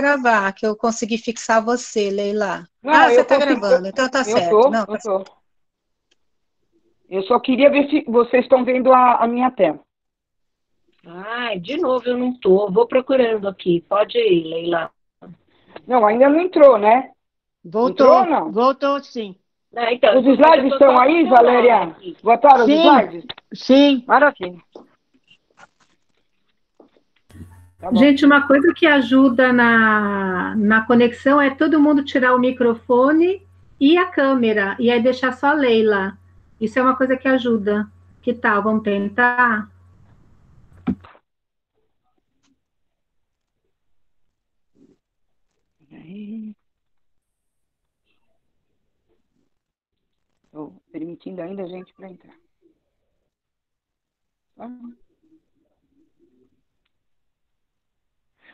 gravar, que eu consegui fixar você, Leila. Não, Você eu está consegui. gravando, então tá Eu certo. tô, Não, eu tá tô. Eu só queria ver se vocês estão vendo a minha tela. Ai, de novo eu não tô. Vou procurando aqui. Pode ir, Leila. Não, ainda não entrou, né? Entrou ou Voltou, não? voltou sim. Ah, então, Os mas eu slides tô estão só com o aí, seu nome Valéria? aqui. Botaram os Sim, slides? sim. Maravilha. Tá bom. Gente, uma coisa que ajuda na conexão é todo mundo tirar o microfone e a câmera, e aí deixar só a Leila. Isso é uma coisa que ajuda. Que tal? Vamos tentar? Estou permitindo ainda a gente para entrar.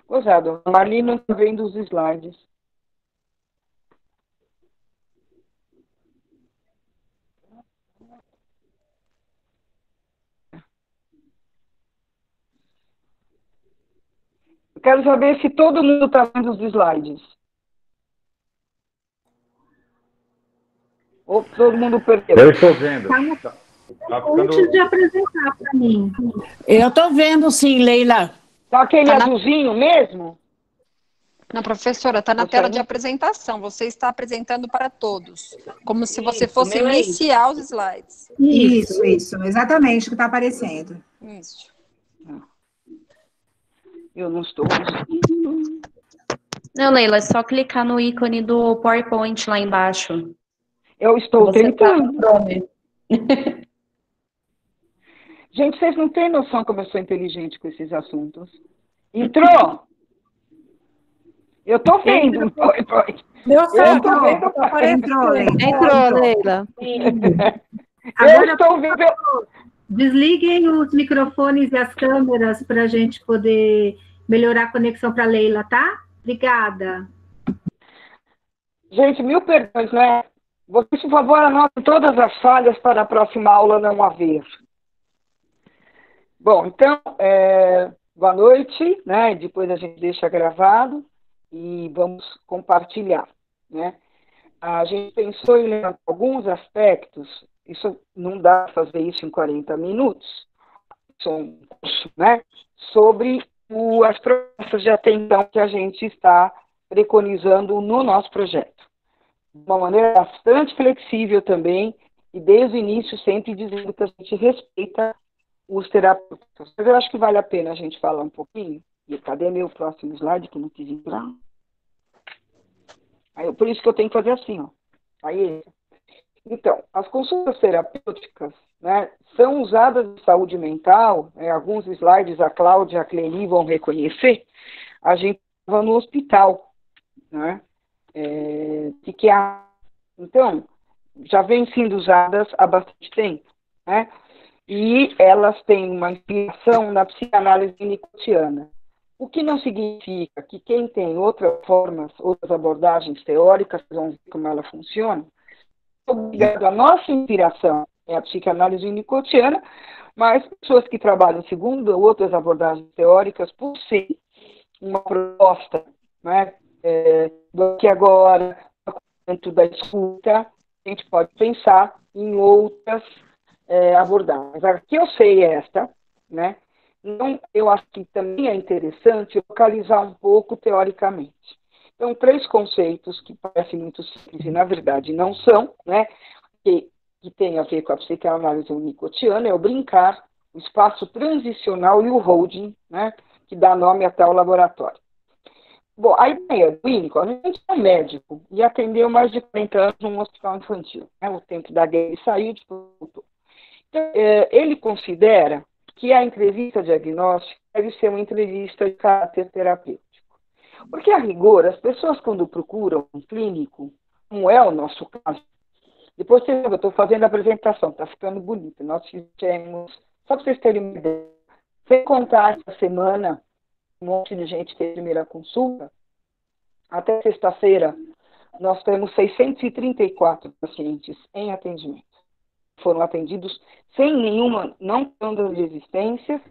Gozado, a Marli não está vendo os slides. Eu quero saber se todo mundo está vendo os slides. Ou todo mundo perdeu. Eu estou vendo. Antes de apresentar para mim. Eu estou vendo sim, Leila. Tá aquele Tá na- azulzinho mesmo? Não, professora, está na Você tela de não- apresentação. Você está apresentando para todos, como se você Isso, fosse meu é iniciar os slides. Isso. Isso, exatamente o que está aparecendo. Isso. Eu não estou. Não, Leila, é só clicar no ícone do PowerPoint lá embaixo. Eu estou Você tá no tentando. Chrome. Gente, vocês não têm noção como eu sou inteligente com esses assuntos. Entrou? Eu estou vendo o PowerPoint. Deu certo, tô vendo. entrou, Leila. Entrou, Leila. Eu estou vendo. Desliguem os microfones e as câmeras para a gente poder melhorar a conexão para a Leila, tá? Obrigada. Gente, mil perdões, né? Vocês, por favor, anotem todas as falhas para a próxima aula não haver. Bom, então, boa noite, né? Depois a gente deixa gravado e vamos compartilhar, né? A gente pensou em levantar alguns aspectos, isso não dá para fazer isso em 40 minutos, né? Sobre as propostas de atenção que a gente está preconizando no nosso projeto. De uma maneira bastante flexível também, e desde o início sempre dizendo que a gente respeita os terapeutas. Mas eu acho que vale a pena a gente falar um pouquinho. E cadê meu próximo slide que não quis entrar? Por isso que eu tenho que fazer assim, ó. Aí, então, as consultas terapêuticas, né, são usadas em saúde mental, alguns slides a Cláudia e a Cleli vão reconhecer, a gente estava no hospital, né? Então, já vêm sendo usadas há bastante tempo, né? E elas têm uma inspiração na psicanálise winnicottiana. O que não significa que quem tem outras formas, outras abordagens teóricas, vão ver como ela funciona, obrigado, a nossa inspiração é a psicanálise winnicottiana, mas pessoas que trabalham segundo outras abordagens teóricas, por ser uma proposta, né, do que agora, dentro da escuta, a gente pode pensar em outras abordagens. A que eu sei é esta, né? Então, eu acho que também é interessante localizar um pouco teoricamente. Então, 3 conceitos que parecem muito simples e, na verdade, não são, né? Que tem a ver com a psicanálise winnicottiana, é o brincar, o espaço transicional e o holding, né? Que dá nome até ao laboratório. Bom, a ideia do Winnicott, a gente é médico e atendeu mais de 40 anos num hospital infantil. Né? O tempo da guerra ele saiu e depois voltou. Então, ele considera que a entrevista diagnóstica deve ser uma entrevista de caráter terapêutico. Porque, a rigor, as pessoas quando procuram um clínico, como é o nosso caso, depois eu estou fazendo a apresentação, está ficando bonita. Nós fizemos, só para vocês terem uma ideia, sem contar essa semana, um monte de gente teve primeira consulta, até sexta-feira, nós temos 634 pacientes em atendimento. Foram atendidos sem nenhuma, não tendo resistência,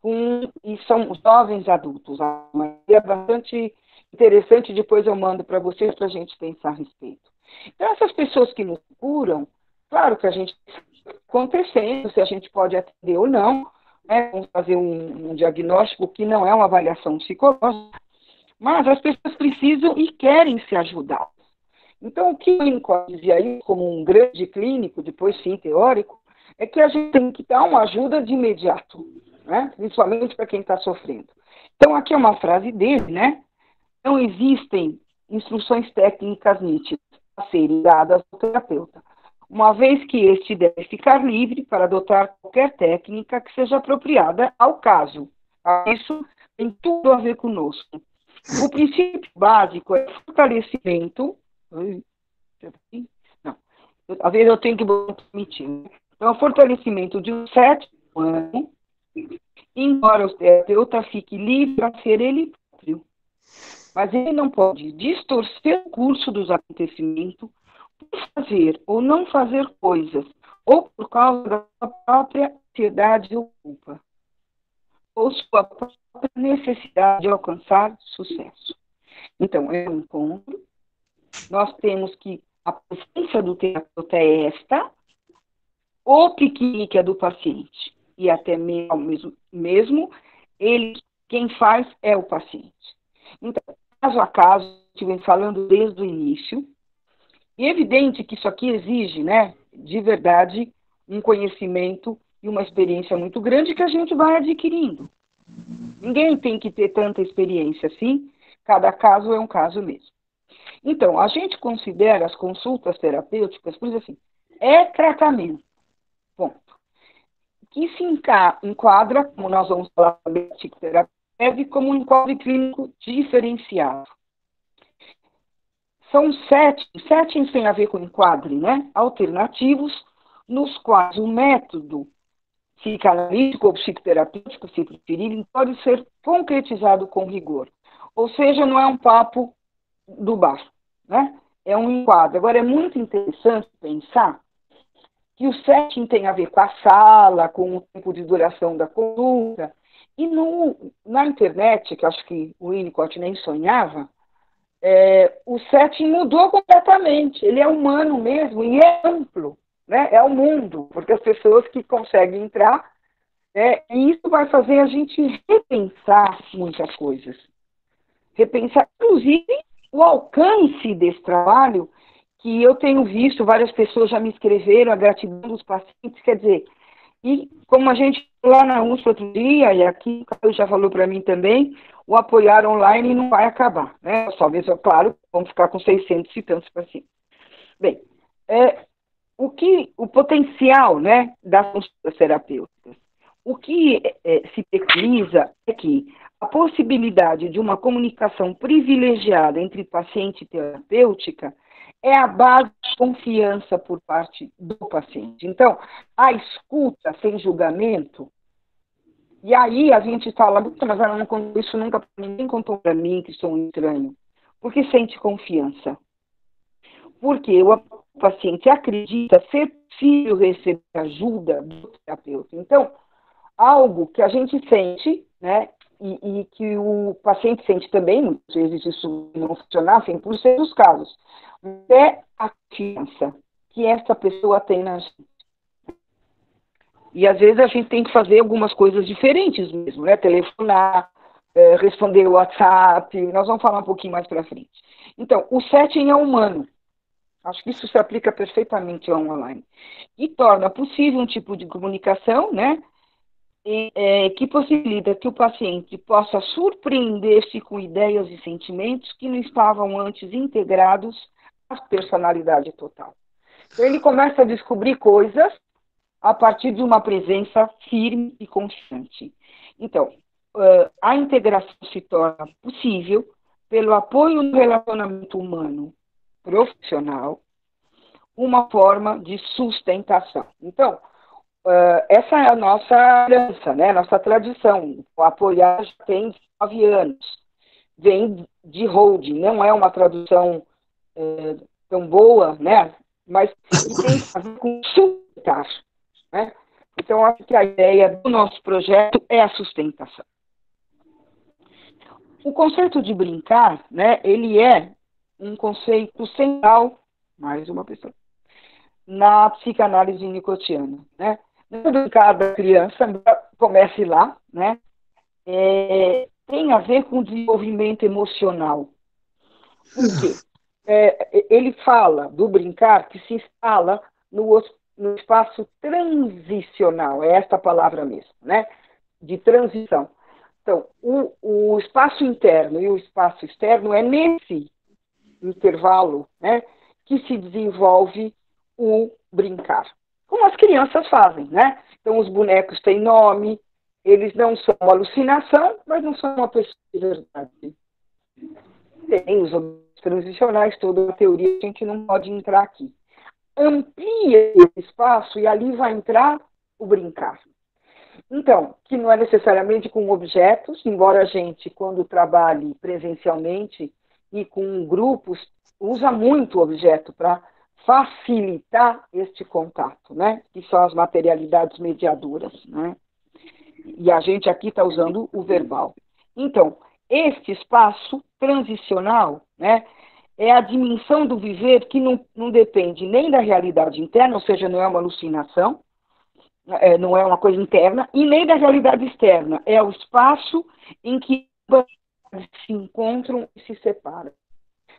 e são jovens adultos, a maioria bastante interessante, depois eu mando para vocês para a gente pensar a respeito. Então, essas pessoas que nos curam, claro que a gente está acontecendo, se a gente pode atender ou não, né? Vamos fazer um diagnóstico que não é uma avaliação psicológica, mas as pessoas precisam e querem se ajudar. Então, o que o Winnicott dizia aí, como um grande clínico, depois sim teórico, é que a gente tem que dar uma ajuda de imediato, né? Principalmente para quem está sofrendo. Então, aqui é uma frase dele, né? Não existem instruções técnicas nítidas a serem dadas ao terapeuta, uma vez que este deve ficar livre para adotar qualquer técnica que seja apropriada ao caso. Isso tem tudo a ver conosco. O princípio básico é fortalecimento. Não, às vezes eu tenho que permitir. Então, o fortalecimento de um sétimo ano, embora o terapeuta fique livre para ser ele próprio. Mas ele não pode distorcer o curso dos acontecimentos por fazer ou não fazer coisas, ou por causa da sua própria ansiedade ou culpa, ou sua própria necessidade de alcançar sucesso. Então, é um encontro. Nós temos que a presença do terapeuta é esta, o piquenique é do paciente, e até mesmo ele, quem faz é o paciente. Então, caso a caso, a gente vem falando desde o início, e é evidente que isso aqui exige, né, de verdade, um conhecimento e uma experiência muito grande que a gente vai adquirindo. Ninguém tem que ter tanta experiência assim, cada caso é um caso mesmo. Então, a gente considera as consultas terapêuticas, por exemplo, assim, é tratamento, ponto. Que se enquadra, como nós vamos falar sobre a psicoterapia, como um enquadro clínico diferenciado. São settings tem a ver com enquadre, né? Alternativos, nos quais o método psicanalítico ou psicoterapêutico, se preferirem, pode ser concretizado com rigor. Ou seja, não é um papo do bar, né? É um enquadro. Agora, é muito interessante pensar que o setting tem a ver com a sala, com o tempo de duração da consulta, e na internet, que acho que o Winnicott nem sonhava, o setting mudou completamente. Ele é humano mesmo e é amplo, né? É o mundo, porque as pessoas que conseguem entrar, e isso vai fazer a gente repensar muitas coisas. Repensar, inclusive, o alcance desse trabalho, que eu tenho visto, várias pessoas já me escreveram, a gratidão dos pacientes, quer dizer, e como a gente lá na USP outro dia, e aqui o Caio já falou para mim também, o apoiar online não vai acabar, né? Talvez, claro, vamos ficar com 600 e tantos pacientes. Bem, o potencial, né, das consultas terapêuticas, o que se preconiza é que a possibilidade de uma comunicação privilegiada entre paciente e terapêutica é a base de confiança por parte do paciente. Então, a escuta sem julgamento, e aí a gente fala, mas ela não contou isso nunca, ninguém contou para mim que sou um estranho. Porque sente confiança. Porque o paciente acredita ser possível receber ajuda do terapeuta. Então, algo que a gente sente, né, e que o paciente sente também, muitas vezes isso não funciona 100% dos casos, é a confiança que essa pessoa tem na gente. E às vezes a gente tem que fazer algumas coisas diferentes mesmo, né? Telefonar, responder o WhatsApp, nós vamos falar um pouquinho mais para frente. Então, o setting é humano. Acho que isso se aplica perfeitamente ao online. E torna possível um tipo de comunicação, né? Que possibilita que o paciente possa surpreender-se com ideias e sentimentos que não estavam antes integrados à personalidade total. Então, ele começa a descobrir coisas a partir de uma presença firme e constante. Então, a integração se torna possível pelo apoio no relacionamento humano profissional, uma forma de sustentação. Então, essa é a nossa herança, né? Nossa tradição. O apoiar já tem 9 anos. Vem de holding, não é uma tradução tão boa, né? Mas tem a ver com sustentar, né? Então, acho que a ideia do nosso projeto é a sustentação. O conceito de brincar, né, ele é um conceito central, mais uma pessoa, na psicanálise winnicottiana, né? O brincar da criança, comece lá, né? Tem a ver com o desenvolvimento emocional. Por quê? Ele fala do brincar que se instala no espaço transicional, é esta palavra mesmo, né? De transição. Então, o espaço interno e o espaço externo é nesse intervalo, né, que se desenvolve o brincar. Como as crianças fazem, né? Então, os bonecos têm nome, eles não são uma alucinação, mas não são uma pessoa de verdade. Tem os objetos transicionais, toda a teoria, a gente não pode entrar aqui. Amplia esse espaço e ali vai entrar o brincar. Então, que não é necessariamente com objetos, embora a gente, quando trabalhe presencialmente e com grupos, usa muito objeto para facilitar este contato, né? Que são as materialidades mediadoras, né? E a gente aqui está usando o verbal. Então, este espaço transicional, né, é a dimensão do viver que não depende nem da realidade interna, ou seja, não é uma alucinação, não é uma coisa interna, e nem da realidade externa. É o espaço em que se encontram e se separam.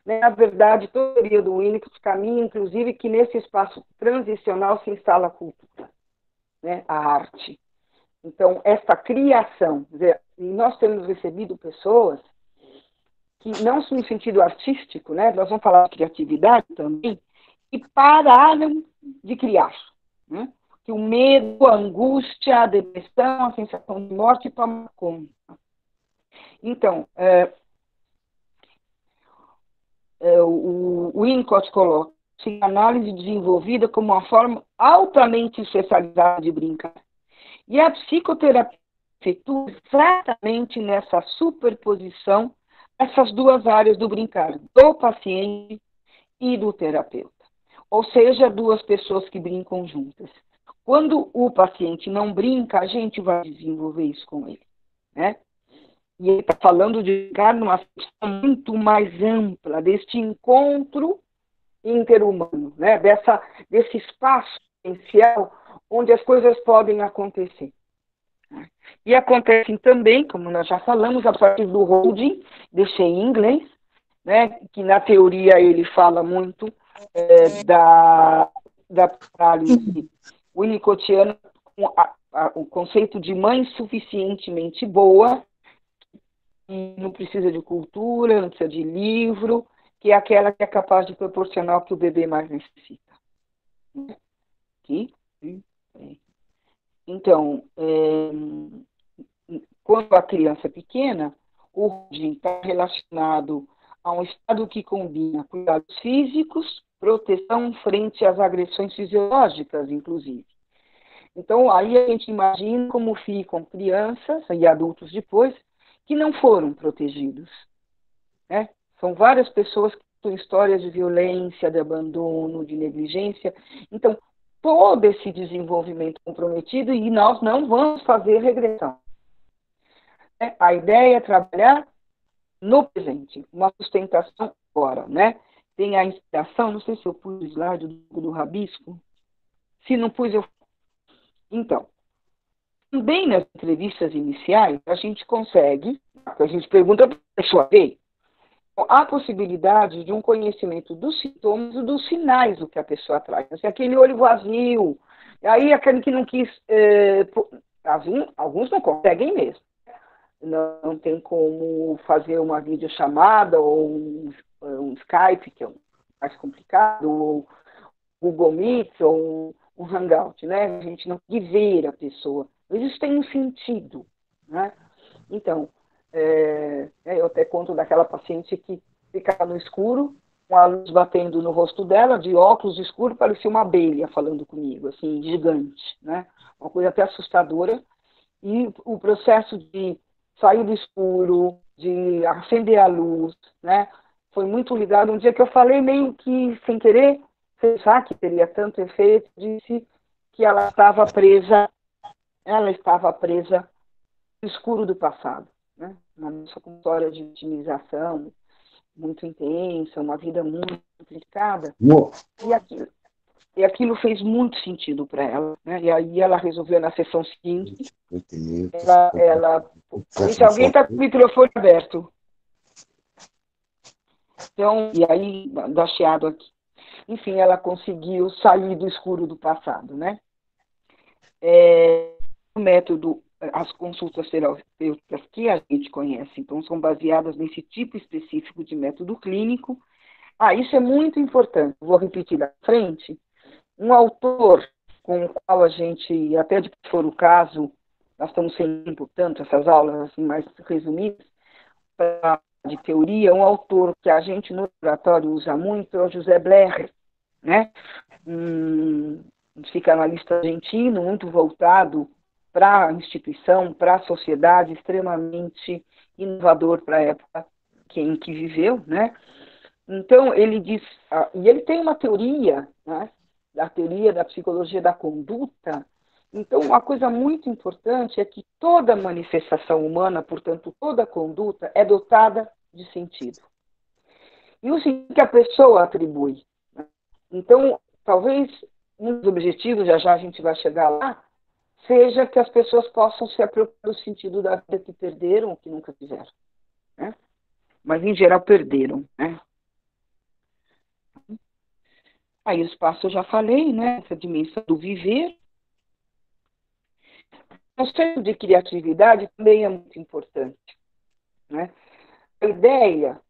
Na verdade, toda a teoria do Winnicott caminha, inclusive, que nesse espaço transicional se instala a cultura, né, a arte. Então, essa criação, nós temos recebido pessoas que, não no sentido artístico, né, nós vamos falar de criatividade também, e pararam de criar, né? Que o medo, a angústia, a depressão, a sensação de morte tomam conta. Então, o Winnicott coloca a análise desenvolvida como uma forma altamente especializada de brincar. E a psicoterapia efetua exatamente nessa superposição essas duas áreas do brincar, do paciente e do terapeuta. Ou seja, duas pessoas que brincam juntas. Quando o paciente não brinca, a gente vai desenvolver isso com ele, né? E ele está falando de brincar numa questão muito mais ampla, deste encontro interhumano, né? Desse espaço potencial onde as coisas podem acontecer. E acontecem também, como nós já falamos, a partir do holding, deixei em inglês, né? Que na teoria ele fala muito da análise winnicottiana, com o conceito de mãe suficientemente boa, que não precisa de cultura, não precisa de livro, que é aquela que é capaz de proporcionar o que o bebê mais necessita. Aqui. Então, quando a criança é pequena, o holding está relacionado a um estado que combina cuidados físicos, proteção frente às agressões fisiológicas, inclusive. Então, aí a gente imagina como ficam crianças e adultos depois que não foram protegidos, né? São várias pessoas que têm histórias de violência, de abandono, de negligência. Então, todo esse desenvolvimento comprometido e nós não vamos fazer regressão. A ideia é trabalhar no presente, uma sustentação agora, né? Tem a inspiração, não sei se eu pus o slide do rabisco. Se não pus, eu... Então, também nas entrevistas iniciais, a gente consegue, a gente pergunta para a pessoa ver, a possibilidade de um conhecimento dos sintomas e dos sinais do que a pessoa traz. Assim, aquele olho vazio, aí aquele que não quis... alguns não conseguem mesmo. Não tem como fazer uma videochamada ou um Skype, que é mais complicado, ou Google Meet, ou um Hangout, né? A gente não consegue ver a pessoa. Mas isso tem um sentido, né? Então, eu até conto daquela paciente que ficava no escuro, com a luz batendo no rosto dela, de óculos escuros, parecia uma abelha falando comigo, assim, gigante, né? Uma coisa até assustadora. E o processo de sair do escuro, de acender a luz, né? Foi muito ligado. Um dia que eu falei meio que sem querer, pensar que teria tanto efeito, disse que ela estava presa no escuro do passado, né? uma moça com história de vitimização muito intensa, uma vida muito complicada, e aquilo fez muito sentido para ela, né? E aí ela resolveu, na sessão seguinte, Gente, alguém está com o microfone aberto. Então, e aí, dá chiado aqui. Enfim, ela conseguiu sair do escuro do passado, né? O método, as consultas terapêuticas que a gente conhece, então, são baseadas nesse tipo específico de método clínico. Isso é muito importante. Vou repetir da frente. Um autor com o qual a gente, até de for o caso, nós estamos sempre, portanto, essas aulas assim, mais resumidas, de teoria, um autor que a gente no laboratório usa muito é o José Blecher, né? Um psicanalista argentino, muito voltado para a instituição, para a sociedade, extremamente inovador para a época em que viveu, né? Então, ele diz, e ele tem uma teoria, né? A teoria da psicologia da conduta. Então, uma coisa muito importante é que toda manifestação humana, portanto, toda conduta, é dotada de sentido. E o sentido que a pessoa atribui. Então, talvez um dos objetivos, já a gente vai chegar lá, seja que as pessoas possam se apropriar do sentido da vida que perderam ou que nunca tiveram. Né? Mas, em geral, perderam. Né? Aí o espaço eu já falei, né? Essa dimensão do viver. O conceito de criatividade também é muito importante. Né? A ideia,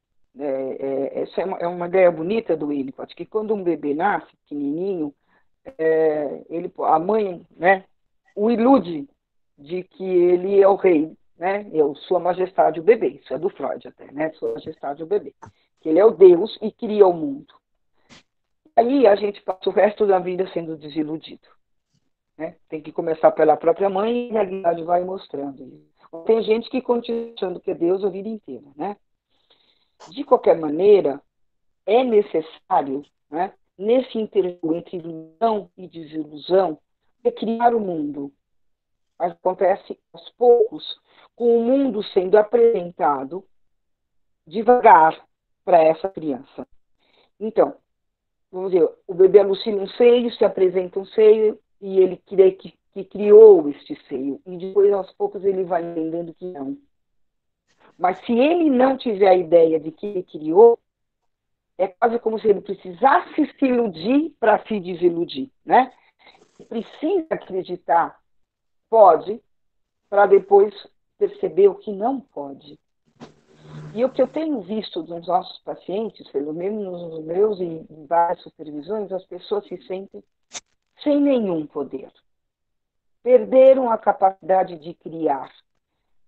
essa é uma ideia bonita do Winnicott, que quando um bebê nasce, pequenininho, a mãe, né, o ilude de que ele é o rei, né? Sua Majestade o bebê, isso é do Freud até, né? Sua Majestade o bebê. Que ele é o Deus e cria o mundo. Aí a gente passa o resto da vida sendo desiludido. Né? Tem que começar pela própria mãe e a realidade vai mostrando isso. Tem gente que continua achando que é Deus a vida inteira. Né? De qualquer maneira, é necessário, né, nesse intervalo entre ilusão e desilusão, recriar o mundo. Mas acontece aos poucos, com o mundo sendo apresentado devagar para essa criança. Então, vamos dizer, o bebê alucina um seio, se apresenta um seio, e ele crê que criou este seio. E depois, aos poucos, ele vai entendendo que não. Mas se ele não tiver a ideia de que ele criou, é quase como se ele precisasse se iludir para se desiludir. Né? Precisa acreditar, pode, para depois perceber o que não pode. E o que eu tenho visto dos nossos pacientes, pelo menos nos meus e em várias supervisões, as pessoas se sentem sem nenhum poder. Perderam a capacidade de criar.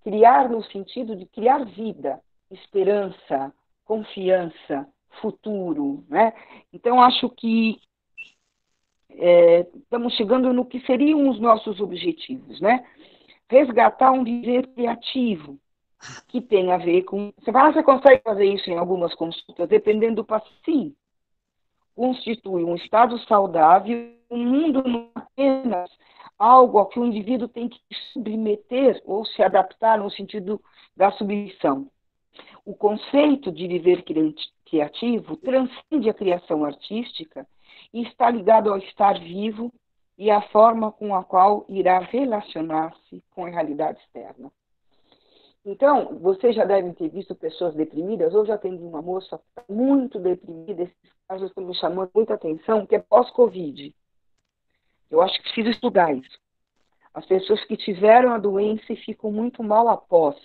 Criar no sentido de criar vida, esperança, confiança, futuro. Né? Então, acho que estamos chegando no que seriam os nossos objetivos. Né? Resgatar um viver criativo, que tem a ver com... Você consegue fazer isso em algumas consultas, dependendo do paciente. Constitui um estado saudável, um mundo não apenas algo ao que o indivíduo tem que submeter ou se adaptar no sentido da submissão. O conceito de viver criativo transcende a criação artística e está ligado ao estar vivo e à forma com a qual irá relacionar-se com a realidade externa. Então, vocês já devem ter visto pessoas deprimidas. Hoje eu atendi uma moça muito deprimida, esses casos estão me chamando muita atenção, que é pós-Covid. Eu acho que preciso estudar isso. As pessoas que tiveram a doença e ficam muito mal após,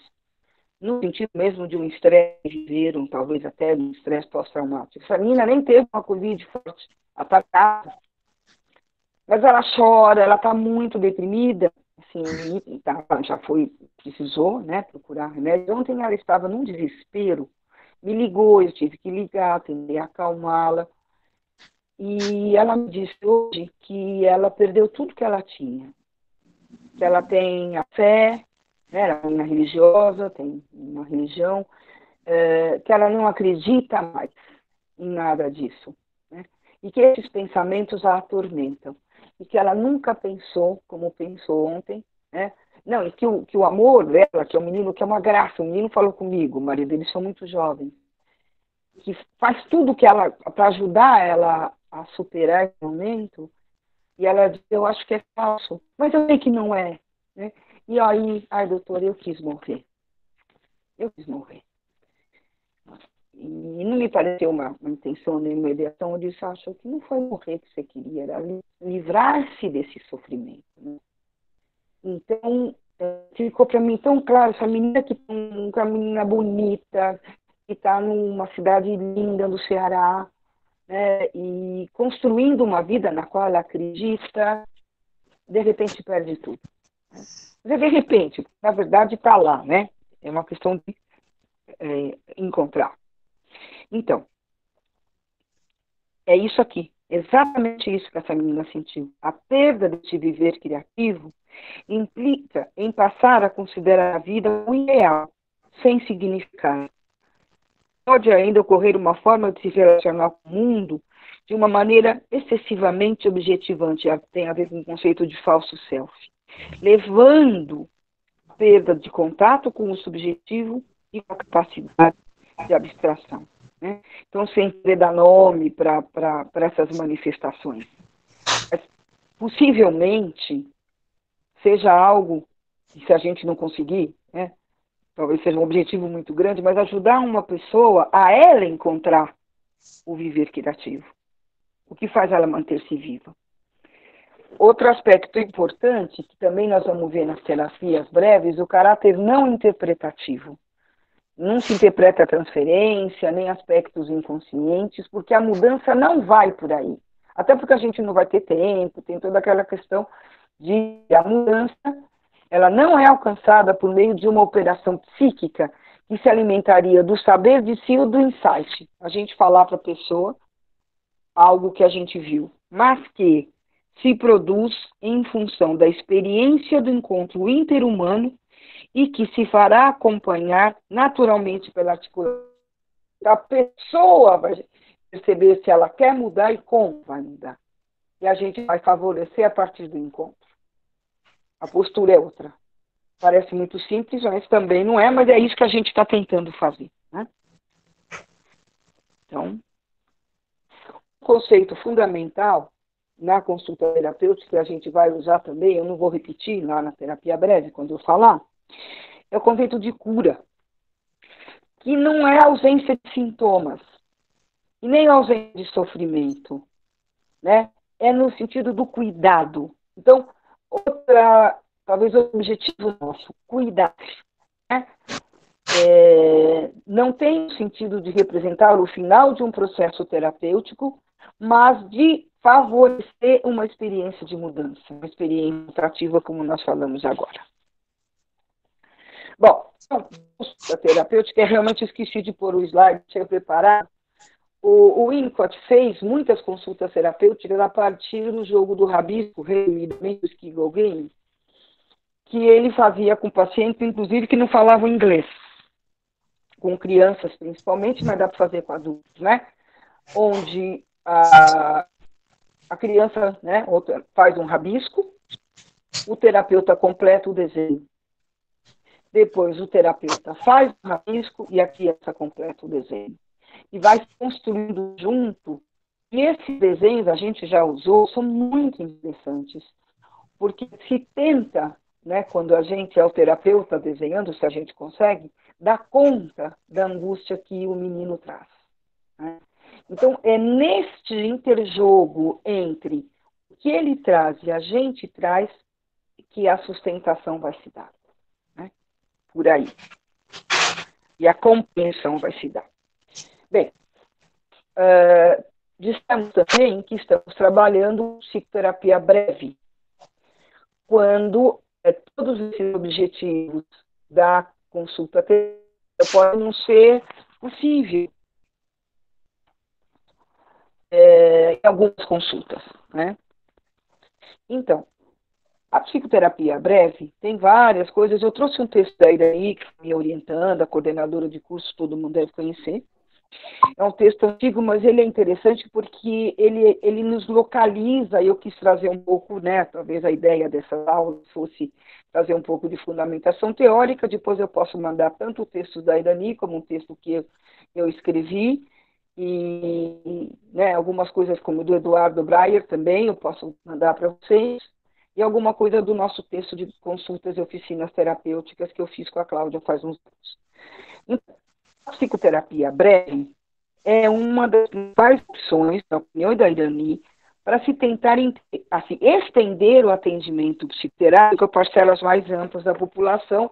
no sentido mesmo de um estresse que viveram, talvez até um estresse pós-traumático. Essa menina nem teve uma Covid forte, atacada, mas ela chora, ela está muito deprimida. Assim, já precisou, né, procurar remédio. Ontem ela estava num desespero, me ligou, eu tive que ligar, tentei acalmá-la, e ela me disse hoje que ela perdeu tudo que ela tinha, que ela tem a fé, né, ela é uma religiosa, tem uma religião, que ela não acredita mais em nada disso, né, e que esses pensamentos a atormentam. E que ela nunca pensou como pensou ontem, né? Não, e que o amor dela, que é um menino que é uma graça, o menino falou comigo, o marido, eles são muito jovens, que faz tudo que ela, para ajudar ela a superar esse momento, e ela diz, eu acho que é falso, mas eu sei que não é, né? E aí, ai, doutor, eu quis morrer. Eu quis morrer. E não me pareceu uma intenção nem uma ideação, eu disse, acho que não foi morrer que você queria, era livrar-se desse sofrimento, né? Então, ficou para mim tão claro, essa menina que é uma menina bonita, que está numa cidade linda do Ceará, né, e construindo uma vida na qual ela acredita, de repente perde tudo. Mas de repente, na verdade está lá, né? É uma questão de encontrar. Então, é isso aqui, exatamente isso que essa menina sentiu. A perda desse viver criativo implica em passar a considerar a vida um ideal, sem significado. Pode ainda ocorrer uma forma de se relacionar com o mundo de uma maneira excessivamente objetivante, tem a ver com o conceito de falso self, levando a perda de contato com o subjetivo e com a capacidade de abstração, né? Então, sem querer dar nome para essas manifestações. Mas, possivelmente, seja algo, se a gente não conseguir, né, talvez seja um objetivo muito grande, mas ajudar uma pessoa a ela encontrar o viver criativo, o que faz ela manter-se viva. Outro aspecto importante, que também nós vamos ver nas terapias breves, o caráter não interpretativo. Não se interpreta a transferência, nem aspectos inconscientes, porque a mudança não vai por aí. Até porque a gente não vai ter tempo, tem toda aquela questão de a mudança, ela não é alcançada por meio de uma operação psíquica que se alimentaria do saber de si ou do insight. A gente falar para a pessoa algo que a gente viu, mas que se produz em função da experiência do encontro interhumano e que se fará acompanhar naturalmente pela articulação. A pessoa vai perceber se ela quer mudar e como vai mudar. E a gente vai favorecer a partir do encontro. A postura é outra. Parece muito simples, mas também não é, mas é isso que a gente está tentando fazer, né? Então, um conceito fundamental na consulta terapêutica, que a gente vai usar também, eu não vou repetir lá na terapia breve, quando eu falar, é o conceito de cura, que não é ausência de sintomas, e nem ausência de sofrimento, né? É no sentido do cuidado. Então, talvez o objetivo nosso, cuidar, né? Não tem o sentido de representar o final de um processo terapêutico, mas de favorecer uma experiência de mudança, uma experiência atrativa, como nós falamos agora. Bom, a terapêutica, realmente esqueci de pôr o slide, tinha preparado. O Winnicott fez muitas consultas terapêuticas a partir do jogo do rabisco, resumidamente o Skiggle Game, que ele fazia com pacientes, inclusive, que não falavam inglês. Com crianças, principalmente, mas dá para fazer com adultos, né? Onde a criança, né, faz um rabisco, o terapeuta completa o desenho. Depois, o terapeuta faz o rabisco e a criança completa o desenho. E vai construindo junto. E esses desenhos, a gente já usou, são muito interessantes. Porque se tenta, né, quando a gente é o terapeuta desenhando, se a gente consegue, dar conta da angústia que o menino traz, né? Então, é neste interjogo entre o que ele traz e a gente traz que a sustentação vai se dar, né? Por aí. E a compreensão vai se dar. Bem, dissemos também que estamos trabalhando psicoterapia breve, quando todos esses objetivos da consulta terapêutica podem não ser possível em algumas consultas, né? Então, a psicoterapia breve tem várias coisas. Eu trouxe um texto da Iraí, que me orientando, a coordenadora de curso, todo mundo deve conhecer, É um texto antigo, mas ele é interessante porque ele nos localiza, e eu quis trazer um pouco, né, talvez a ideia dessa aula fosse trazer um pouco de fundamentação teórica, depois eu posso mandar tanto o texto da Irani como um texto que eu escrevi, e né, algumas coisas como do Eduardo Breyer também eu posso mandar para vocês, e alguma coisa do nosso texto de consultas e oficinas terapêuticas que eu fiz com a Cláudia faz uns anos. Então, a psicoterapia breve é uma das principais opções, na opinião da Irani, para se tentar assim, estender o atendimento psicoterápico a parcelas mais amplas da população,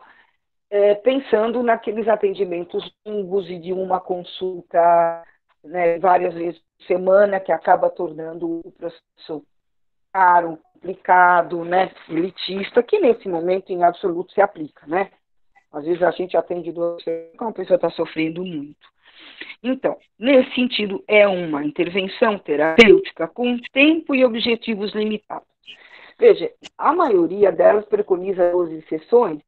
pensando naqueles atendimentos longos e de uma consulta, né, várias vezes por semana, que acaba tornando o processo caro, complicado, né, elitista, que nesse momento em absoluto se aplica, né? Às vezes a gente atende duas pessoas, uma pessoa está sofrendo muito. Então, nesse sentido, é uma intervenção terapêutica com tempo e objetivos limitados. Veja, a maioria delas preconiza 12 sessões,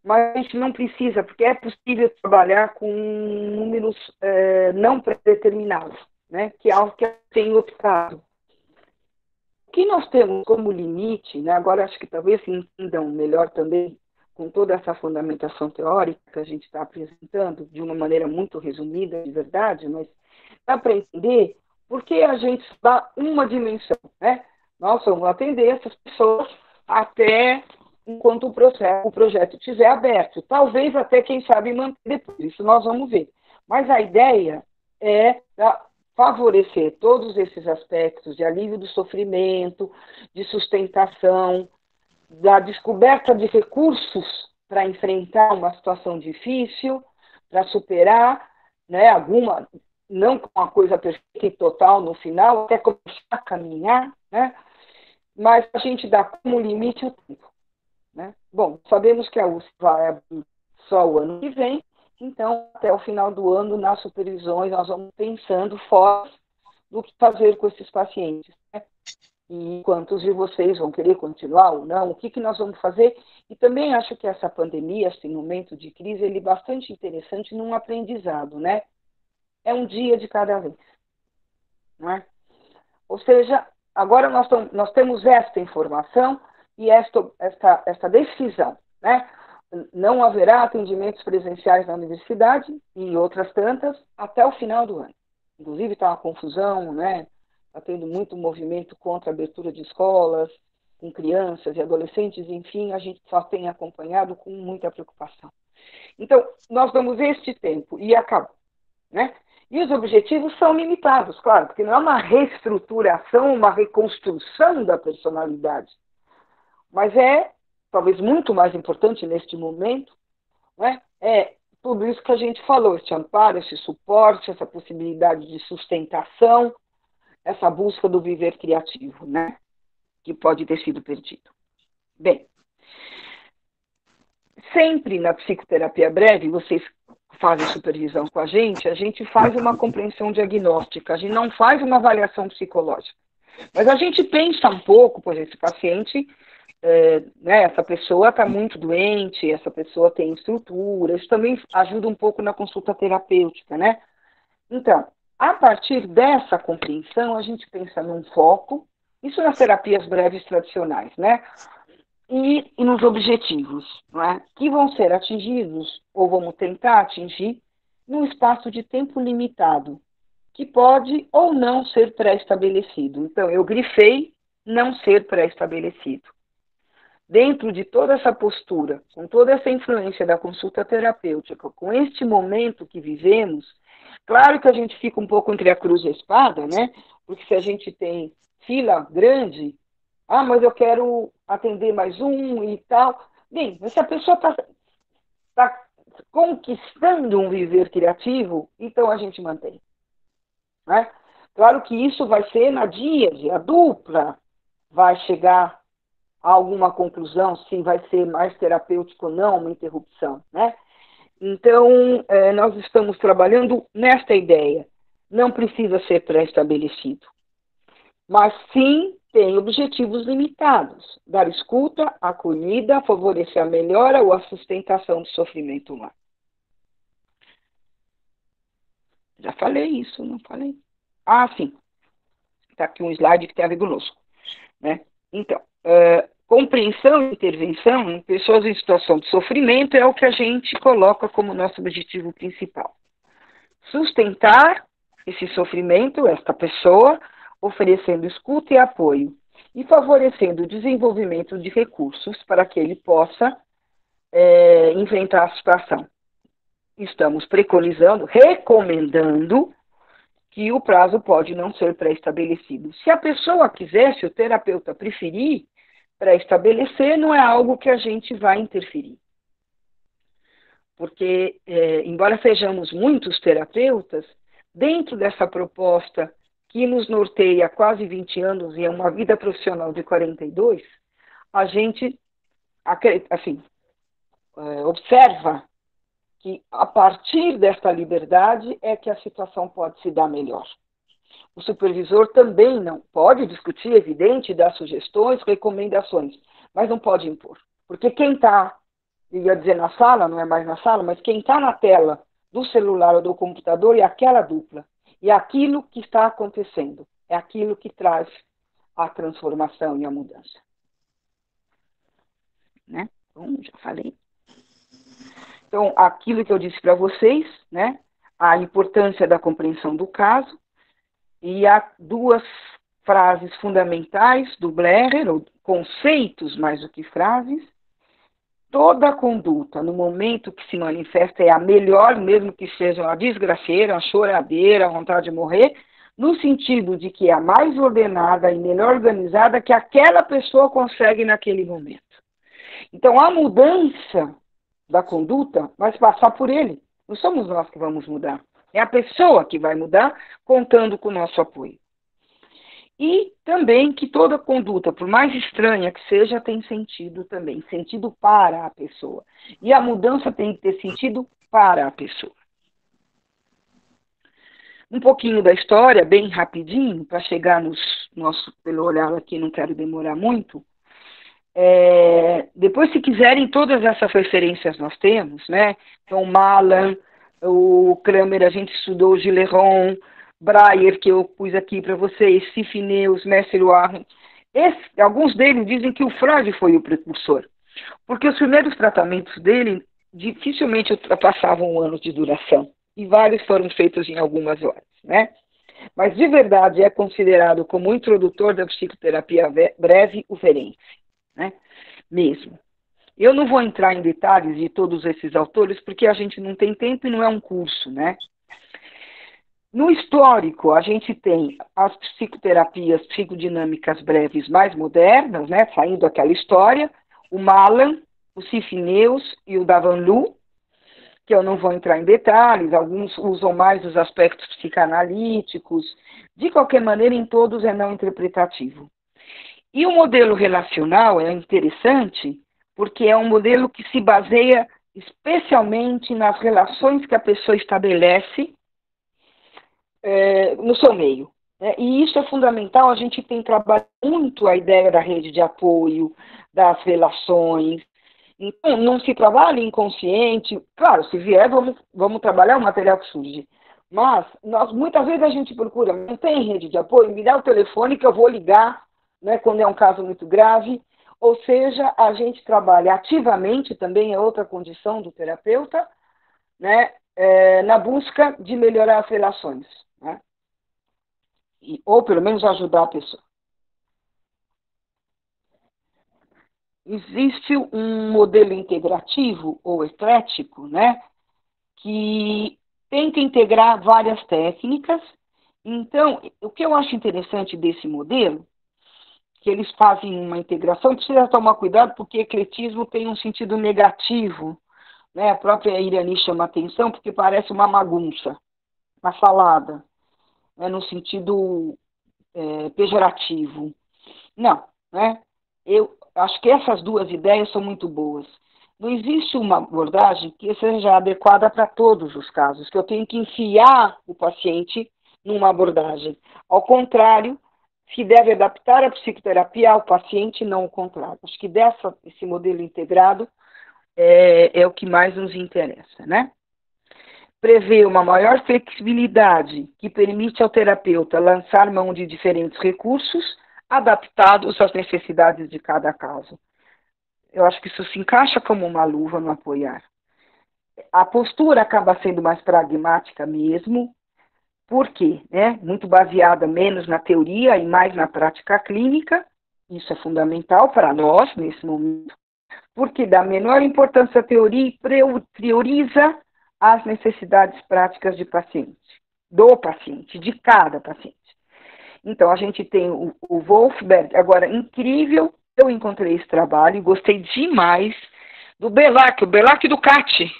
mas a gente não precisa, porque é possível trabalhar com números não pré-determinados, né, que é algo que eu tenho optado. O que nós temos como limite, né, agora acho que talvez se entendam melhor também, com toda essa fundamentação teórica que a gente está apresentando, de uma maneira muito resumida, de verdade, mas dá para entender por que a gente dá uma dimensão, né? Nós vamos atender essas pessoas até enquanto o projeto estiver aberto. Talvez até, quem sabe, manter depois. Isso nós vamos ver. Mas a ideia é favorecer todos esses aspectos de alívio do sofrimento, de sustentação, da descoberta de recursos para enfrentar uma situação difícil, para superar, né, alguma, não com uma coisa perfeita e total no final, até começar a caminhar, né, mas a gente dá como limite o tempo. Né? Bom, sabemos que a USP vai abrir só o ano que vem, então até o final do ano, nas supervisões, nós vamos pensando fora do que fazer com esses pacientes, né? E quantos de vocês vão querer continuar ou não, o que nós vamos fazer. E também acho que essa pandemia, esse momento de crise, ele é bastante interessante num aprendizado, né? É um dia de cada vez. Não é? Ou seja, agora nós temos esta informação e esta decisão, né? Não haverá atendimentos presenciais na universidade e outras tantas até o final do ano. Inclusive está uma confusão, né? Está tendo muito movimento contra a abertura de escolas, com crianças e adolescentes, enfim, a gente só tem acompanhado com muita preocupação. Então, nós damos este tempo e acabou, né? E os objetivos são limitados, claro, porque não é uma reestruturação, uma reconstrução da personalidade, mas é, talvez muito mais importante neste momento, né? É tudo isso que a gente falou, esse amparo, esse suporte, essa possibilidade de sustentação, essa busca do viver criativo, né? Que pode ter sido perdido. Bem, sempre na psicoterapia breve, vocês fazem supervisão com a gente faz uma compreensão diagnóstica, a gente não faz uma avaliação psicológica. Mas a gente pensa um pouco, pois esse paciente, né, essa pessoa está muito doente, essa pessoa tem estrutura, isso também ajuda um pouco na consulta terapêutica, né? Então, a partir dessa compreensão, a gente pensa num foco, isso nas terapias breves tradicionais, né? E nos objetivos, não é? Que vão ser atingidos, ou vamos tentar atingir, num espaço de tempo limitado, que pode ou não ser pré-estabelecido. Então, eu grifei não ser pré-estabelecido. Dentro de toda essa postura, com toda essa influência da consulta terapêutica, com este momento que vivemos, claro que a gente fica um pouco entre a cruz e a espada, né? Porque se a gente tem fila grande, mas eu quero atender mais um e tal. Bem, mas se a pessoa está conquistando um viver criativo, então a gente mantém. Né? Claro que isso vai ser na díade, a dupla vai chegar a alguma conclusão, se vai ser mais terapêutico ou não, uma interrupção, né? Então, nós estamos trabalhando nesta ideia. Não precisa ser pré-estabelecido. Mas sim tem objetivos limitados. Dar escuta, acolhida, favorecer a melhora ou a sustentação do sofrimento humano. Já falei isso, não falei? Ah, sim. Está aqui um slide que tem a ver conosco, né? Então, compreensão e intervenção em pessoas em situação de sofrimento é o que a gente coloca como nosso objetivo principal. Sustentar esse sofrimento, esta pessoa, oferecendo escuta e apoio e favorecendo o desenvolvimento de recursos para que ele possa enfrentar a situação. Estamos preconizando, recomendando que o prazo pode não ser pré-estabelecido. Se a pessoa quiser, se o terapeuta preferir pré-estabelecer, não é algo que a gente vai interferir. Porque, embora sejamos muitos terapeutas, dentro dessa proposta que nos norteia há quase 20 anos e é uma vida profissional de 42, a gente, assim, observa que a partir desta liberdade é que a situação pode se dar melhor. O supervisor também não pode discutir, evidente, dar sugestões, recomendações, mas não pode impor. Porque quem está, ia dizer na sala, não é mais na sala, mas quem está na tela do celular ou do computador é aquela dupla. E é aquilo que está acontecendo, é aquilo que traz a transformação e a mudança. Né? Bom, já falei. Então, aquilo que eu disse para vocês, né, a importância da compreensão do caso, e há duas frases fundamentais do Blerer, ou conceitos mais do que frases. Toda conduta, no momento que se manifesta, é a melhor, mesmo que seja uma desgraceira, uma choradeira, a vontade de morrer, no sentido de que é a mais ordenada e melhor organizada que aquela pessoa consegue naquele momento. Então, a mudança da conduta vai passar por ele. Não somos nós que vamos mudar. É a pessoa que vai mudar, contando com o nosso apoio. E também que toda conduta, por mais estranha que seja, tem sentido também. Sentido para a pessoa. E a mudança tem que ter sentido para a pessoa. Um pouquinho da história, bem rapidinho, para chegar pelo olhar aqui, não quero demorar muito. Depois, se quiserem, todas essas referências nós temos, né? Então, Malan, o Kramer, a gente estudou o Gilleron, Breyer, que eu pus aqui para vocês, Sifineus, Messer-Warren. Alguns deles dizem que o Freud foi o precursor, porque os primeiros tratamentos dele dificilmente ultrapassavam 1 ano de duração, e vários foram feitos em algumas horas, né? Mas, de verdade, é considerado como o introdutor da psicoterapia breve o Ferenczi. Né? Mesmo. Eu não vou entrar em detalhes de todos esses autores, porque a gente não tem tempo e não é um curso, né? No histórico, a gente tem as psicoterapias psicodinâmicas breves mais modernas, né? Saindo daquela história, o Malan, o Sifineus e o Davanlu, que eu não vou entrar em detalhes, alguns usam mais os aspectos psicanalíticos, de qualquer maneira, em todos é não interpretativo. E o modelo relacional é interessante porque é um modelo que se baseia especialmente nas relações que a pessoa estabelece no seu meio. Né? E isso é fundamental, a gente tem trabalhado muito a ideia da rede de apoio, das relações. Então, não se trabalha inconsciente. Claro, se vier, vamos trabalhar o material que surge. Mas, muitas vezes a gente procura, não tem rede de apoio, me dá o telefone que eu vou ligar, né, quando é um caso muito grave, ou seja, a gente trabalha ativamente, também é outra condição do terapeuta, né, na busca de melhorar as relações, né, ou pelo menos ajudar a pessoa. Existe um modelo integrativo ou eclético, né, que tenta integrar várias técnicas. Então, o que eu acho interessante desse modelo, que eles fazem uma integração, precisa tomar cuidado porque ecletismo tem um sentido negativo, né? A própria Irani chama atenção porque parece uma bagunça, uma salada, né? No sentido pejorativo. Não, né? Eu acho que essas duas ideias são muito boas. Não existe uma abordagem que seja adequada para todos os casos, que eu tenho que enfiar o paciente numa abordagem. Ao contrário, se deve adaptar a psicoterapia ao paciente, não o contrário. Acho que esse modelo integrado é o que mais nos interessa, né? prevê uma maior flexibilidade que permite ao terapeuta lançar mão de diferentes recursos adaptados às necessidades de cada caso. Eu acho que isso se encaixa como uma luva no apoiar. A postura acaba sendo mais pragmática mesmo, por quê? Muito baseada menos na teoria e mais na prática clínica. Isso é fundamental para nós nesse momento, porque dá menor importância à teoria e prioriza as necessidades práticas do paciente, de cada paciente. Então, a gente tem o Wolfberg, agora, incrível, eu encontrei esse trabalho e gostei demais do Belac, o Belac Ducati.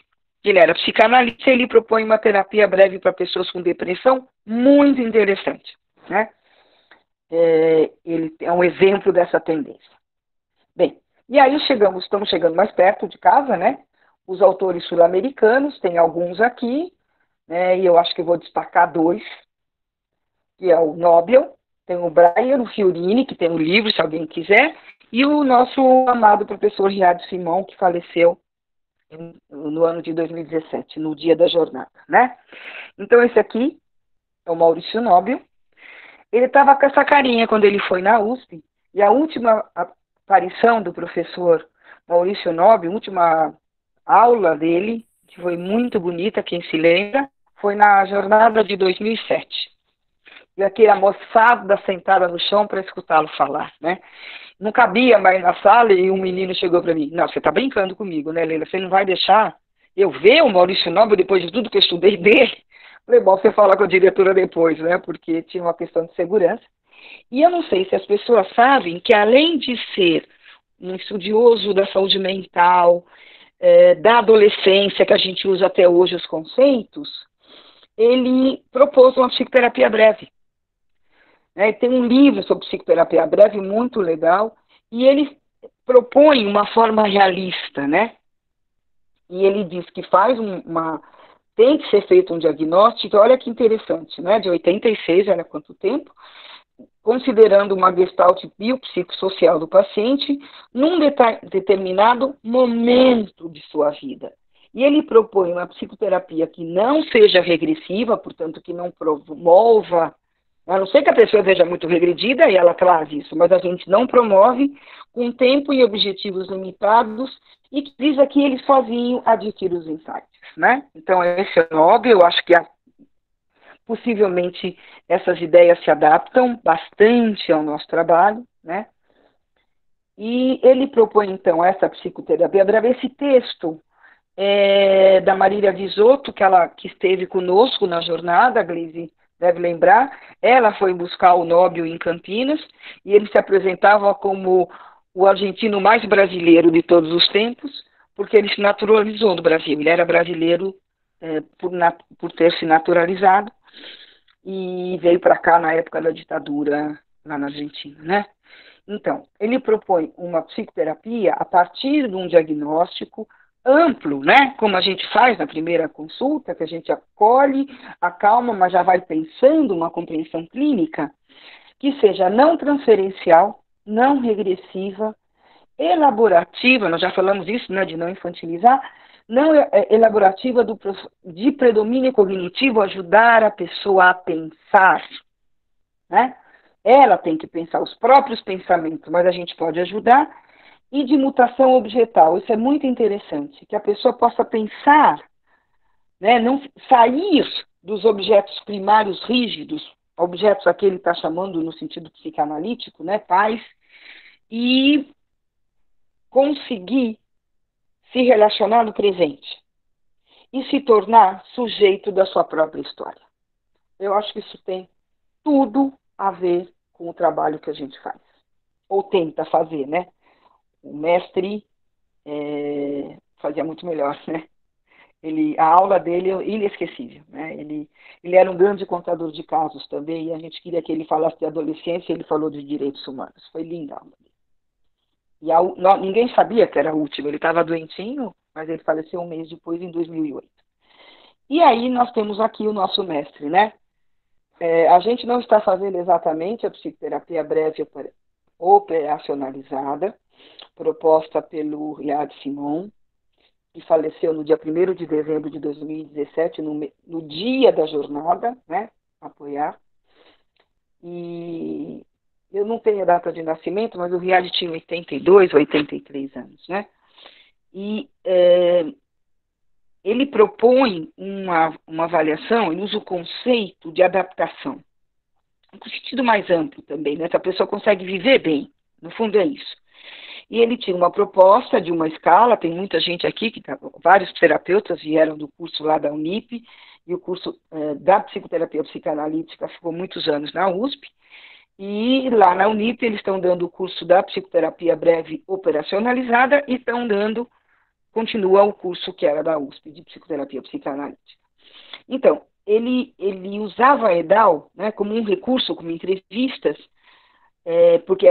Ele era psicanalista e ele propõe uma terapia breve para pessoas com depressão muito interessante, né? Ele é um exemplo dessa tendência. Bem, e aí estamos chegando mais perto de casa, né? Os autores sul-americanos, tem alguns aqui, né? E eu acho que eu vou destacar dois, que é o Nobel, tem o Brian Fiorini, que tem um livro, se alguém quiser, e o nosso amado professor Riad Simão, que faleceu no ano de 2017, no dia da jornada, né? Então, esse aqui é o Maurício Nobel. Ele estava com essa carinha quando ele foi na USP, e a última aparição do professor Maurício Nobel, a última aula dele, que foi muito bonita, quem se lembra, foi na jornada de 2007. E aquele moçada sentada no chão para escutá-lo falar, né? Não cabia mais na sala e um menino chegou para mim. Não, você está brincando comigo, né, Leila? Você não vai deixar eu ver o Maurício Nobel depois de tudo que eu estudei dele? Falei, bom, você fala com a diretora depois, né? Porque tinha uma questão de segurança. E eu não sei se as pessoas sabem que, além de ser um estudioso da saúde mental, da adolescência, que a gente usa até hoje os conceitos, ele propôs uma psicoterapia breve. Tem um livro sobre psicoterapia breve muito legal, e ele propõe uma forma realista, né? E ele diz que tem que ser feito um diagnóstico, olha que interessante, né? De 86, olha quanto tempo, considerando uma gestalt biopsicossocial do paciente num determinado momento de sua vida. E ele propõe uma psicoterapia que não seja regressiva, portanto, que não promova, a não ser que a pessoa seja muito regredida e ela traz isso, mas a gente não promove com tempo e objetivos limitados e que visa que eles sozinhos adquiram os insights, né? Então, esse é o Nobel, eu acho que possivelmente essas ideias se adaptam bastante ao nosso trabalho, né? E ele propõe, então, essa psicoterapia breve. Esse texto da Marília Visotto, que esteve conosco na jornada, a Gleisi deve lembrar, ela foi buscar o Nobel em Campinas, e ele se apresentava como o argentino mais brasileiro de todos os tempos, porque ele se naturalizou no Brasil. Ele era brasileiro por ter se naturalizado, e veio para cá na época da ditadura lá na Argentina, né? Então, ele propõe uma psicoterapia a partir de um diagnóstico amplo, né? Como a gente faz na primeira consulta, que a gente acolhe, acalma, mas já vai pensando uma compreensão clínica, que seja não transferencial, não regressiva, elaborativa, nós já falamos isso, né, de não infantilizar, não elaborativa de predomínio cognitivo, ajudar a pessoa a pensar, né? Ela tem que pensar os próprios pensamentos, mas a gente pode ajudar, e de mutação objetal, isso é muito interessante, que a pessoa possa pensar, né, não sair dos objetos primários rígidos, objetos a que ele está chamando no sentido psicanalítico, né, pais, e conseguir se relacionar no presente e se tornar sujeito da sua própria história. Eu acho que isso tem tudo a ver com o trabalho que a gente faz, ou tenta fazer, né? O mestre fazia muito melhor, né? A aula dele é inesquecível, né? Ele era um grande contador de casos também, e a gente queria que ele falasse de adolescência, e ele falou de direitos humanos. Foi linda a aula dele. E ninguém sabia que era a última, ele estava doentinho, mas ele faleceu um mês depois, em 2008. E aí nós temos aqui o nosso mestre, né? A gente não está fazendo exatamente a psicoterapia breve operacionalizada, proposta pelo Riad Simão, que faleceu no dia 1º de dezembro de 2017, no dia da jornada, né, apoiar. E eu não tenho a data de nascimento, mas o Riad tinha 82, 83 anos, né? E ele propõe uma avaliação, ele usa o conceito de adaptação, com sentido mais amplo também, né? Se a pessoa consegue viver bem, no fundo é isso. E ele tinha uma proposta de uma escala, tem muita gente aqui, vários terapeutas vieram do curso lá da Unip, e o curso da psicoterapia psicanalítica ficou muitos anos na USP, e lá na Unip eles estão dando o curso da psicoterapia breve operacionalizada e continua o curso que era da USP, de psicoterapia psicanalítica. Então, ele usava a EDAL, né, como um recurso, como entrevistas, porque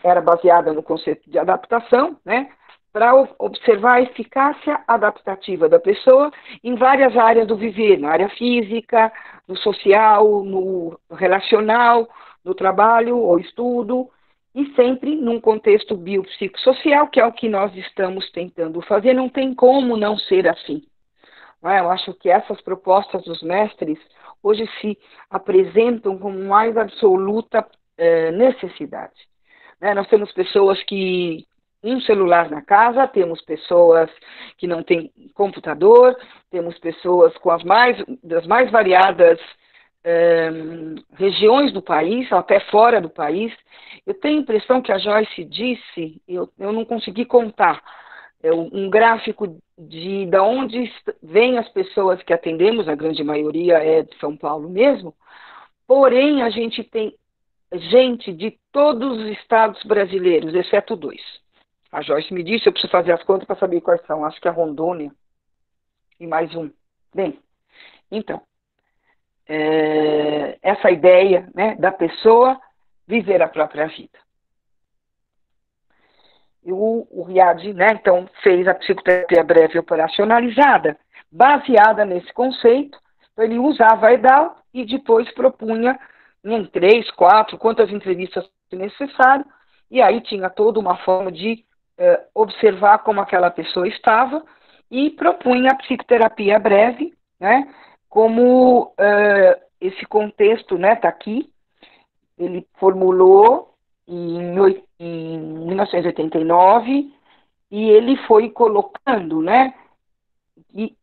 era baseada no conceito de adaptação, né, para observar a eficácia adaptativa da pessoa em várias áreas do viver, na área física, no social, no relacional, no trabalho ou estudo, e sempre num contexto biopsicossocial, que é o que nós estamos tentando fazer. Não tem como não ser assim. Não é? Eu acho que essas propostas dos mestres hoje se apresentam como mais absoluta necessidade. Né? Nós temos pessoas que um celular na casa, temos pessoas que não têm computador, temos pessoas com das mais variadas regiões do país, até fora do país. Eu tenho a impressão que a Joyce disse, eu não consegui contar, um gráfico de onde vêm as pessoas que atendemos, a grande maioria é de São Paulo mesmo, porém a gente tem gente de todos os estados brasileiros, exceto 2. A Joyce me disse, eu preciso fazer as contas para saber quais são, acho que é Rondônia e mais um. Bem, então, essa ideia, né, da pessoa viver a própria vida. E o Riad, né, então, fez a psicoterapia breve operacionalizada, baseada nesse conceito. Então, ele usava a EDAL e depois propunha em 3, 4, quantas entrevistas necessário, e aí tinha toda uma forma de observar como aquela pessoa estava, e propunha a psicoterapia breve, né, como esse contexto, né, está aqui, ele formulou em 1989, e ele foi colocando, né, que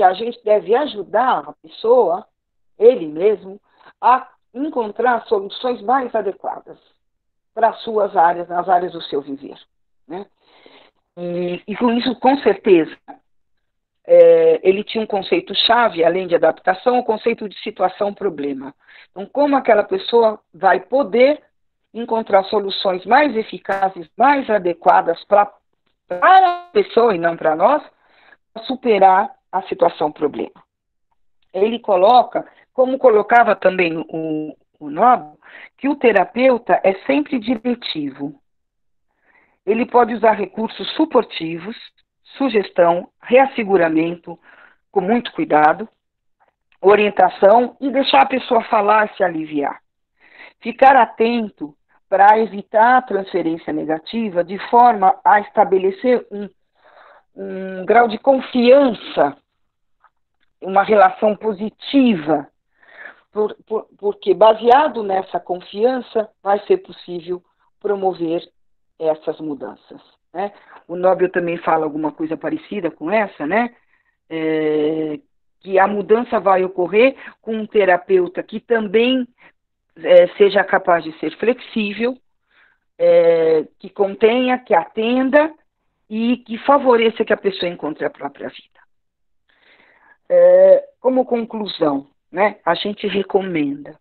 a gente deve ajudar a pessoa, ele mesmo, a encontrar soluções mais adequadas para as suas áreas, nas áreas do seu viver. Né? E com isso, com certeza, ele tinha um conceito-chave, além de adaptação, o conceito de situação-problema. Então, como aquela pessoa vai poder encontrar soluções mais eficazes, mais adequadas para a pessoa e não para nós, para superar a situação-problema. Ele coloca, como colocava também o Nobre, que o terapeuta é sempre diretivo. Ele pode usar recursos suportivos, sugestão, reasseguramento, com muito cuidado, orientação e deixar a pessoa falar, se aliviar. Ficar atento para evitar a transferência negativa, de forma a estabelecer um grau de confiança, uma relação positiva, porque baseado nessa confiança vai ser possível promover essas mudanças. Né? O Nobel também fala alguma coisa parecida com essa, né? Que a mudança vai ocorrer com um terapeuta que também seja capaz de ser flexível, que contenha, que atenda e que favoreça que a pessoa encontre a própria vida. Como conclusão, né, a gente recomenda,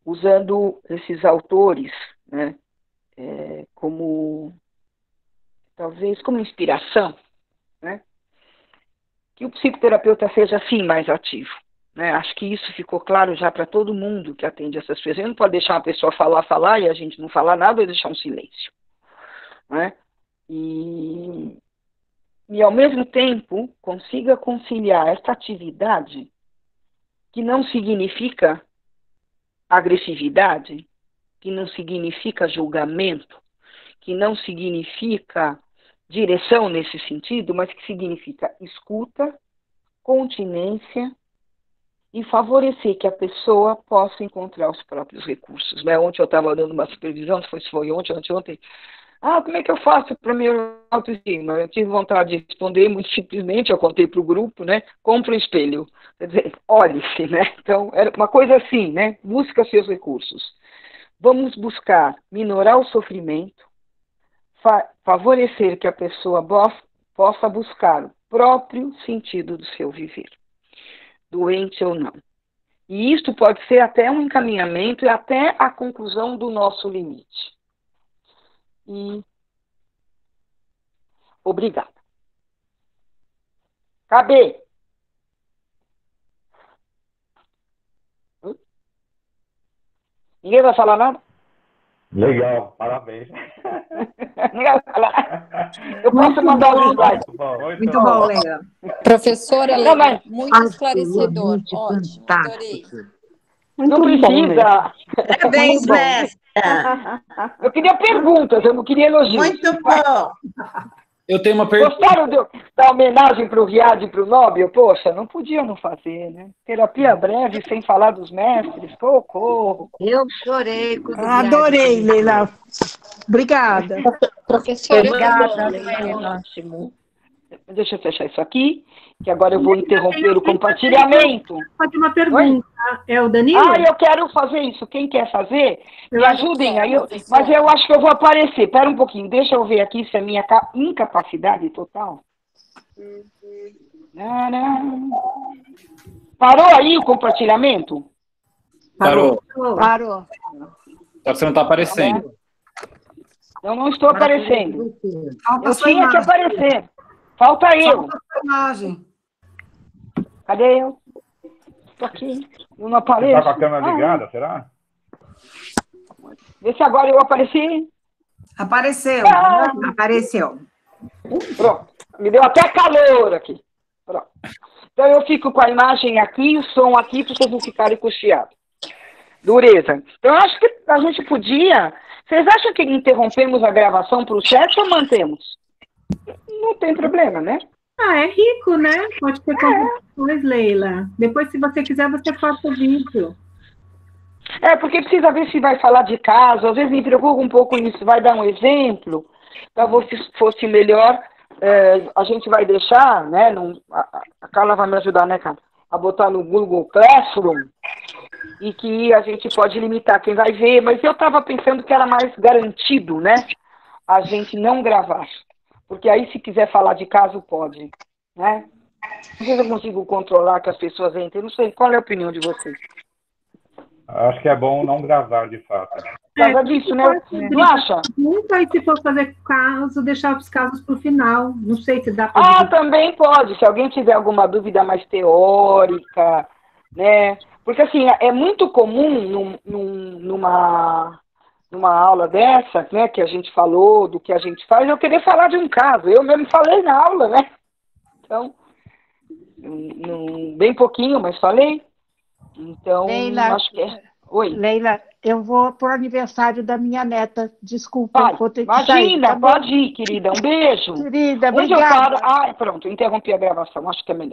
usando esses autores, né, talvez como inspiração, né, que o psicoterapeuta seja, sim, mais ativo. Né? Acho que isso ficou claro já para todo mundo que atende essas pessoas. Não pode deixar uma pessoa falar e a gente não falar nada ou deixar um silêncio. Né? E ao mesmo tempo, consiga conciliar esta atividade, que não significa agressividade, que não significa julgamento, que não significa direção nesse sentido, mas que significa escuta, continência e favorecer que a pessoa possa encontrar os próprios recursos. Né? Ontem eu estava dando uma supervisão, se foi ontem, anteontem. Como é que eu faço para minha autoestima? Eu tive vontade de responder muito simplesmente, eu contei para o grupo, né? Compre um espelho. Quer dizer, olhe-se, né? Então, era uma coisa assim, né? Busca seus recursos. Vamos buscar minorar o sofrimento, favorecer que a pessoa possa buscar o próprio sentido do seu viver, doente ou não. E isto pode ser até um encaminhamento e até a conclusão do nosso limite. E obrigada. Cabe. Ninguém vai falar nada? Legal, parabéns. Ninguém vai falar. Eu posso mandar o slide. Muito bom, Leila. Professora Não, Leila, mas- muito esclarecedor. Ótimo, adorei. Não precisa. Parabéns, Muito bom. mestra. Eu queria perguntas, eu não queria elogios. Muito bom. Eu tenho uma pergunta. Gostaram da homenagem para o Riad e para o Nobel? Poxa, não podia não fazer, né? Terapia breve, sem falar dos mestres, socorro. Eu chorei com o Adorei, Leila. Obrigada. Professora, Obrigada, Leila. ótimo. Deixa eu fechar isso aqui, que agora eu vou interromper o compartilhamento. Pode uma pergunta. É o Danilo? Eu quero fazer isso. Quem quer fazer, me Eu ajudem quero, aí. professora. Mas eu acho que eu vou aparecer. Espera um pouquinho, deixa eu ver aqui se é minha incapacidade total. Parou aí o compartilhamento? Parou. Parou. Só que você não está aparecendo. Eu não estou aparecendo. Falta Eu a sua tinha que imagem. aparecer. Falta eu. Falta a sua imagem. Cadê eu? Estou aqui. Eu não Você apareço. está com a câmera ligada, será? Vê se agora eu apareci. Apareceu. Apareceu. Pronto. Me deu até calor aqui. Pronto. Então eu fico com a imagem aqui e o som aqui para vocês não ficarem cocheados. Dureza. Então eu acho que a gente podia... Vocês acham que interrompemos a gravação para o chat ou mantemos? Não tem problema, né? É rico, né? Pode ter qualquer Leila. Depois, se você quiser, você corta o vídeo. Porque precisa ver se vai falar de caso. Às vezes me preocupa um pouco nisso. Vai dar um exemplo. Talvez fosse melhor. A gente vai deixar, né? A Carla vai me ajudar, né, Carla? A botar no Google Classroom. E que a gente pode limitar quem vai ver. Mas eu estava pensando que era mais garantido, né? A gente não gravar. Porque aí, se quiser falar de caso, pode. Né? Não sei se eu consigo controlar que as pessoas entrem. Não sei. Qual é a opinião de vocês? Acho que é bom não gravar, de fato. Por causa disso, né? Não acha? Nunca, e se for fazer caso, deixar os casos para o final. Não sei se dá para... Também pode. Se alguém tiver alguma dúvida mais teórica, né? Porque, assim, é muito comum numa aula dessa, né, que a gente falou, do que a gente faz, eu querer falar de um caso. Eu mesmo falei na aula, né? Então, bem pouquinho, mas falei. Então, Leila, acho que é... Oi. Leila, eu vou pro aniversário da minha neta. Desculpa, Vai, vou ter que imagina, sair. Tá bom? pode ir, querida. Um beijo. Querida, Onde eu obrigada. paro? Pronto, interrompi a gravação. Acho que é melhor.